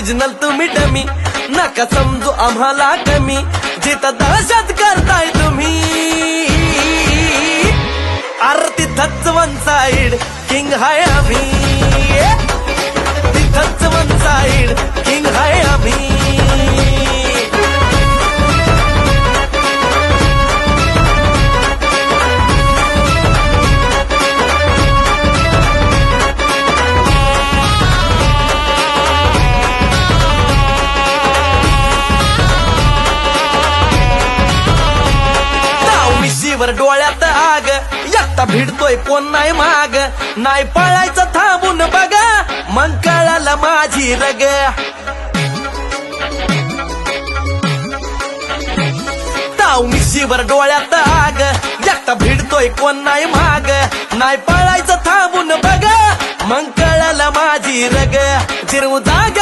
Original तुम्ही dummy, नका समजू आम्हाला कमी, जिथं दहशत करताय तुम्ही अरे तिथंच वन साइड किंग हाय आम्ही, तिथंच वन साइड किंग हाय आम्ही. वर डोळ्यात आग, एकटा भिडतोय कोण नाही माग, नाही पळायचं थांबून बघा, मग कळालं माझी रग. ताव मिशीवर डोळ्यात आग, एकटा भिडतोय कोण नाही माग, नाही पळायचं थांबून बघा, मग कळालं माझी रग. जिरवू जाग